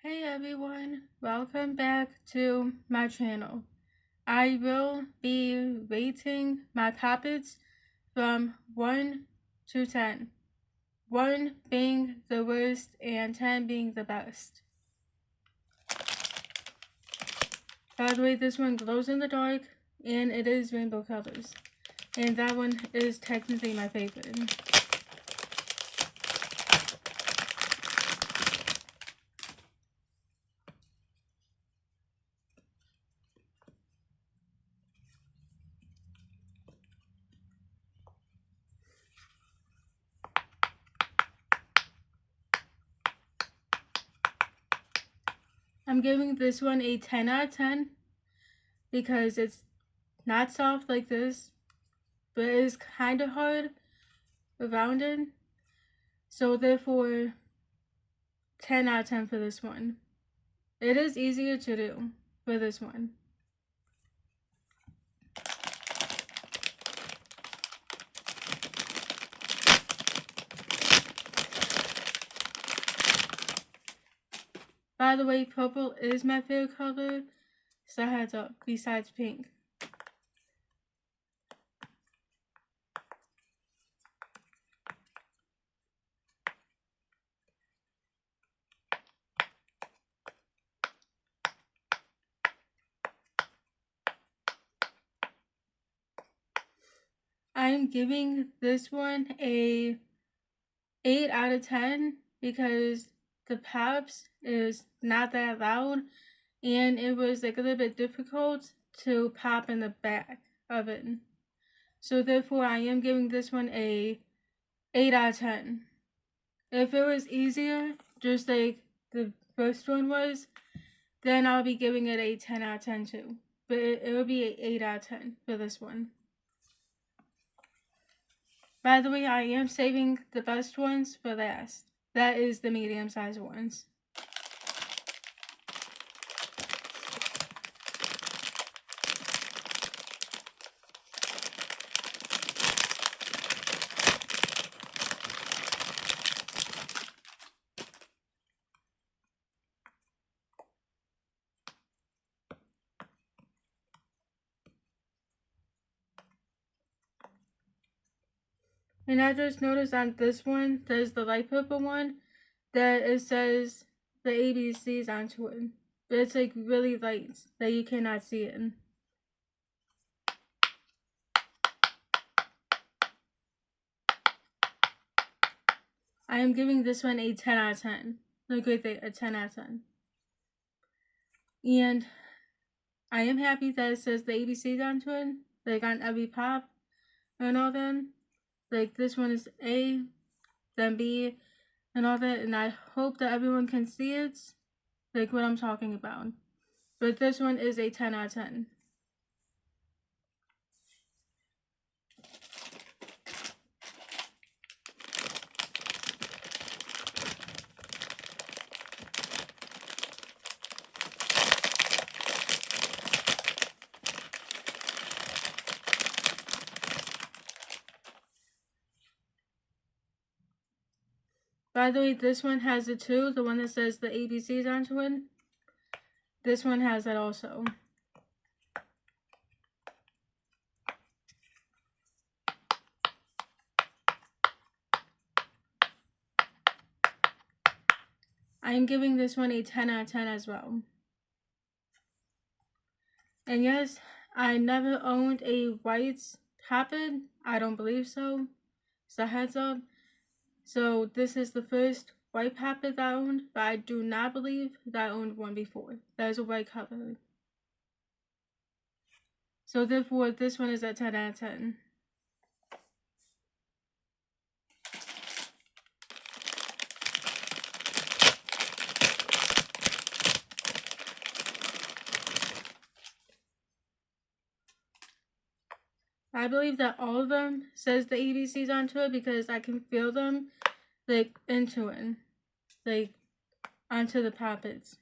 Hey everyone, welcome back to my channel. I will be rating my puppets from 1 to 10. 1 being the worst and 10 being the best. By the way, this one glows in the dark and it is rainbow colors. And that one is technically my favorite. I'm giving this one a 10 out of 10 because it's not soft like this, but it is kind of hard around it. So therefore, 10 out of 10 for this one. It is easier to do for this one. By the way, purple is my favorite color, so heads up, besides pink. I am giving this one a 8 out of 10 because the pops is not that loud and it was like a little bit difficult to pop in the back of it. So therefore I am giving this one a 8 out of 10. If it was easier, just like the first one was, then I'll be giving it a 10 out of 10 too. But it will be an 8 out of 10 for this one. By the way, I am saving the best ones for last. That is the medium-sized ones. And I just noticed on this one, there's the light purple one, that it says the ABCs onto it. But it's like really light, that you cannot see it. I am giving this one a 10 out of 10. Like right there, a 10 out of 10. And I am happy that it says the ABCs onto it, like on every pop and all that. Like this one is A, then B, and all that, and I hope that everyone can see it, like what I'm talking about. But this one is a 10 out of 10. By the way, this one has it too, the one that says the ABCs onto it. This one has that also. I am giving this one a 10 out of 10 as well. And yes, I never owned a white puppet. I don't believe so. So heads up. So this is the first white puppet that I owned, but I do not believe that I owned one before. That is a white color. So therefore, this one is a 10 out of 10. I believe that all of them says the ABCs onto it because I can feel them, like, into it. Like, onto the puppets.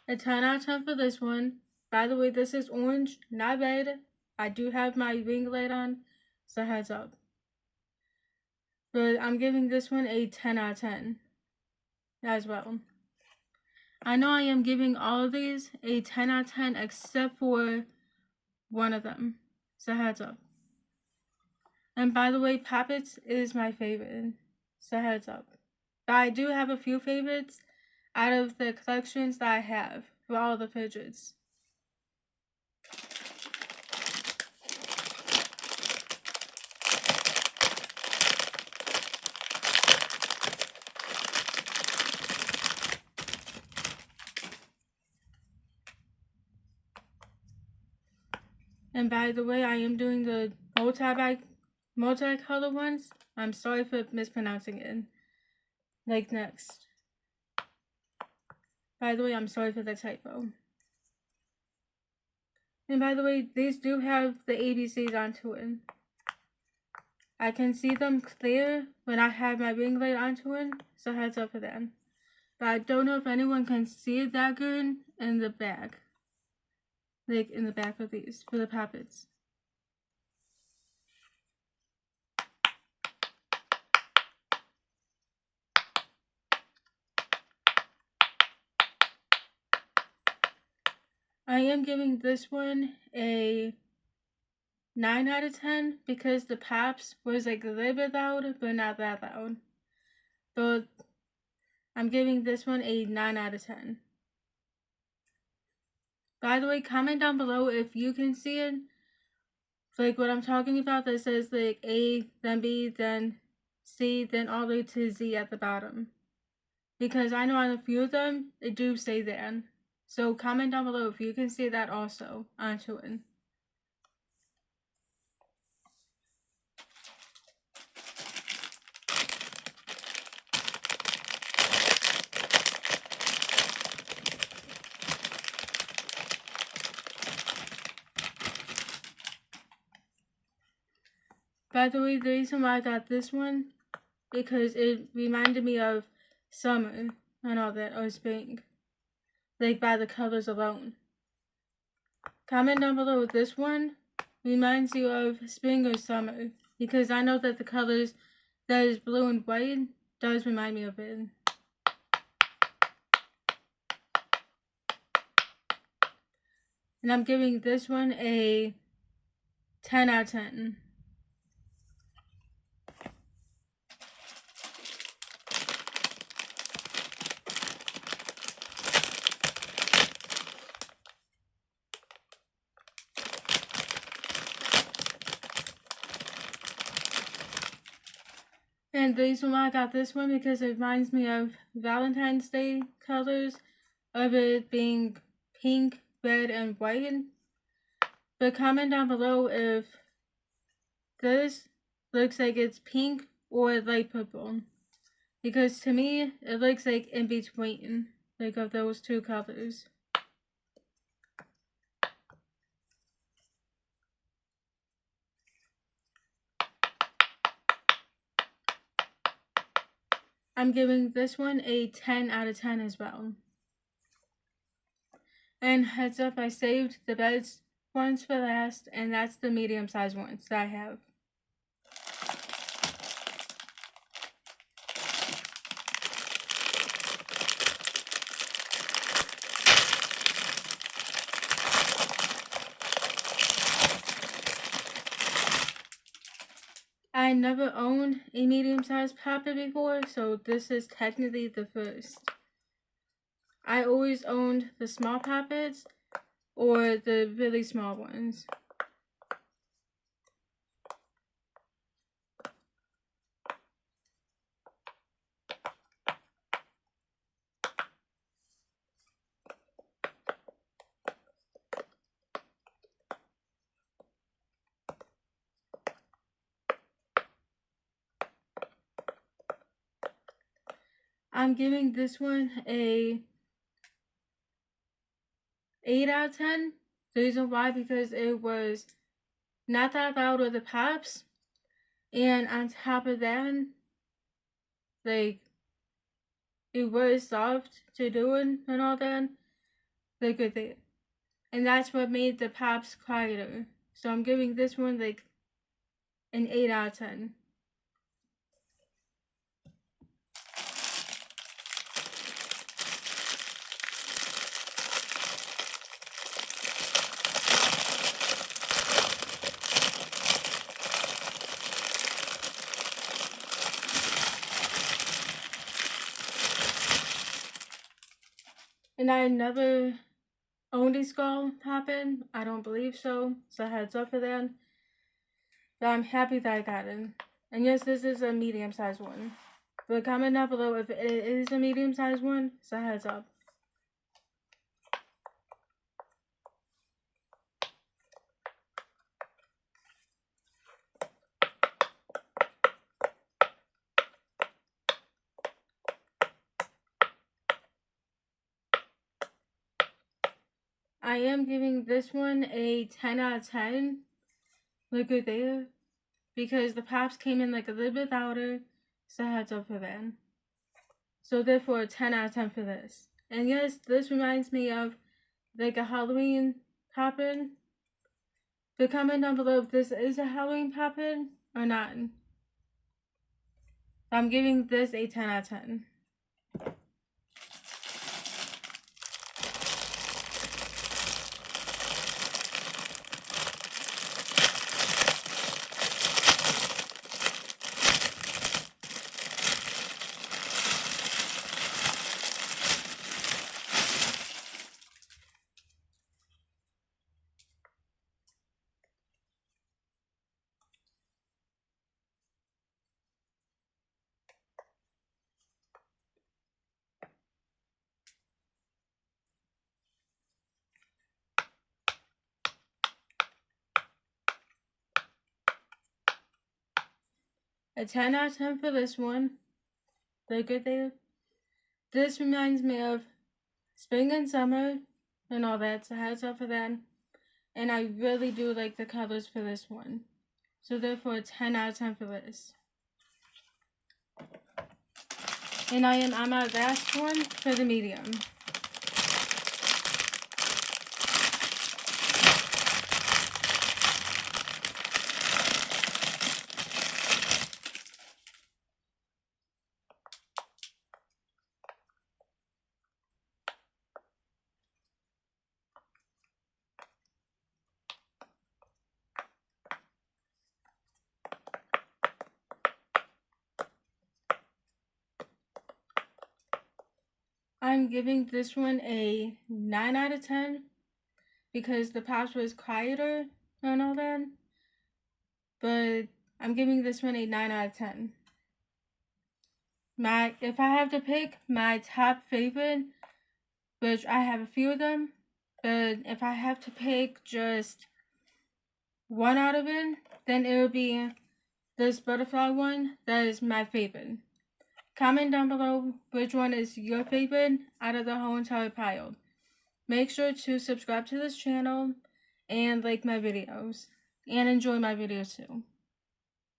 A 10 out of 10 for this one. By the way, this is orange, not red. I do have my ring light on, so heads up. But I'm giving this one a 10 out of 10 as well. I know I am giving all of these a 10 out of 10 except for one of them, so heads up. And by the way, Poppets is my favorite, so heads up. But I do have a few favorites out of the collections that I have for all the fidgets. And by the way, I am doing the multi-color ones. I'm sorry for mispronouncing it. Like next. By the way, I'm sorry for the typo. And by the way, these do have the ABCs onto it. I can see them clear when I have my ring light onto it, so heads up for that. But I don't know if anyone can see it that good in the back. Like in the back of these, for the Poppets. I am giving this one a 9 out of 10 because the pops was like a little bit loud, but not that loud. But I'm giving this one a 9 out of 10. By the way, comment down below if you can see it. Like what I'm talking about that says like A, then B, then C, then all the way to Z at the bottom. Because I know on a few of them, it do say that. So comment down below if you can see that also onto it. By the way, the reason why I got this one, because it reminded me of summer and all that, or spring. Like by the colors alone. Comment down below if this one reminds you of spring or summer, because I know that the colors that is blue and white does remind me of it. And I'm giving this one a 10 out of 10. And the reason why I got this one because it reminds me of Valentine's Day colors, of it being pink, red, and white. But comment down below if this looks like it's pink or light purple. Because to me, it looks like in between, like of those two colors. I'm giving this one a 10 out of 10 as well. And heads up, I saved the best ones for last, and that's the medium-sized ones that I have. I never owned a medium-sized Poppet before, so this is technically the first. I always owned the small Poppets or the really small ones. I'm giving this one a 8 out of 10. The reason why, because it was not that loud with the pops, and on top of that, like, it was soft to do it and all that, like with it. and that's what made the pops quieter. So I'm giving this one like an 8 out of 10. And I never owned a skull poppin'. I don't believe so. So heads up for that. But I'm happy that I got it. And yes, this is a medium-sized one. But comment down below if it is a medium-sized one. So heads up. I am giving this one a 10 out of 10. Look good there. Because the pops came in like a little bit louder. So heads up for that. So therefore a 10 out of 10 for this. And yes, this reminds me of like a Halloween poppin'. But comment down below if this is a Halloween poppin' or not. I'm giving this a 10 out of 10. A 10 out of 10 for this one. Look good there. This reminds me of spring and summer and all that, so heads up for that. And I really do like the colors for this one. So therefore a 10 out of 10 for this. And I am on my last one for the medium. I'm giving this one a 9 out of 10 because the pops was quieter and all that. But I'm giving this one a 9 out of 10. If I have to pick my top favorite, which I have a few of them, but if I have to pick just one out of it, then it would be this butterfly one. That is my favorite. Comment down below which one is your favorite out of the whole entire pile. Make sure to subscribe to this channel and like my videos and enjoy my videos too.